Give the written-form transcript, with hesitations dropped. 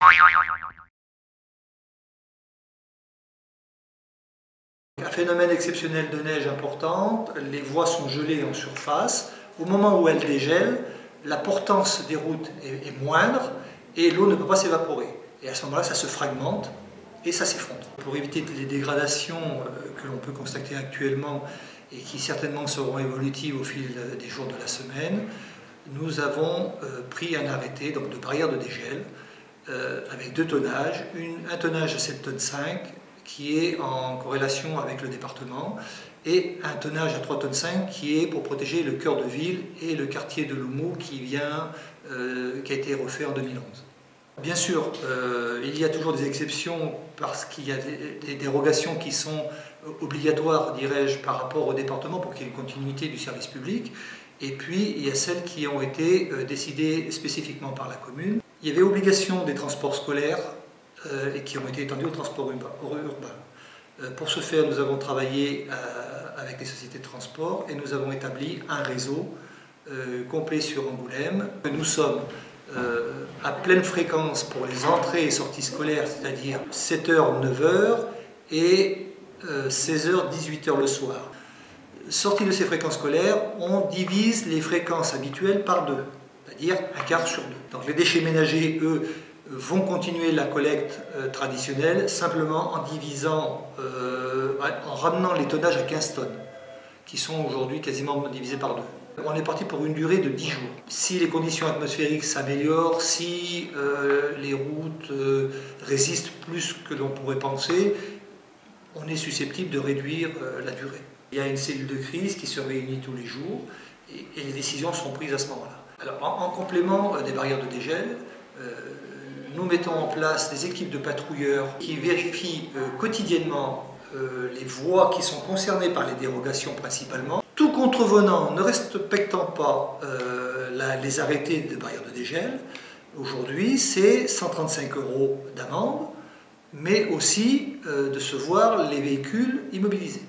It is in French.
Un phénomène exceptionnel de neige importante, les voies sont gelées en surface. Au moment où elles dégèlent, la portance des routes est moindre et l'eau ne peut pas s'évaporer. Et à ce moment-là, ça se fragmente et ça s'effondre. Pour éviter les dégradations que l'on peut constater actuellement et qui certainement seront évolutives au fil des jours de la semaine, nous avons pris un arrêté donc, de barrière de dégel avec deux tonnages. Un tonnage à 7,5 tonnes qui est en corrélation avec le département et un tonnage à 3,5 tonnes qui est pour protéger le cœur de ville et le quartier de Loumou qui a été refait en 2011. Bien sûr, il y a toujours des exceptions parce qu'il y a des dérogations qui sont obligatoires, dirais-je, par rapport au département pour qu'il y ait une continuité du service public. Et puis, il y a celles qui ont été décidées spécifiquement par la commune. Il y avait obligation des transports scolaires et qui ont été étendues au transport urbain. Pour ce faire, nous avons travaillé avec les sociétés de transport et nous avons établi un réseau complet sur Angoulême. Nous sommes à pleine fréquence pour les entrées et sorties scolaires, c'est-à-dire 7h, 9h et 16h, 18h le soir. Sortie de ces fréquences scolaires, on divise les fréquences habituelles par deux, c'est-à-dire un quart sur deux. Donc les déchets ménagers, eux, vont continuer la collecte traditionnelle, simplement en divisant, en ramenant les tonnages à 15 tonnes, qui sont aujourd'hui quasiment divisés par deux. On est parti pour une durée de 10 jours. Si les conditions atmosphériques s'améliorent, si les routes résistent plus que l'on pourrait penser, on est susceptible de réduire la durée. Il y a une cellule de crise qui se réunit tous les jours et les décisions sont prises à ce moment-là. Alors, en complément des barrières de dégel, nous mettons en place des équipes de patrouilleurs qui vérifient quotidiennement les voies qui sont concernées par les dérogations principalement. Tout contrevenant ne respectant pas les arrêtés de barrières de dégel, aujourd'hui c'est 135 € d'amende, mais aussi de se voir les véhicules immobilisés.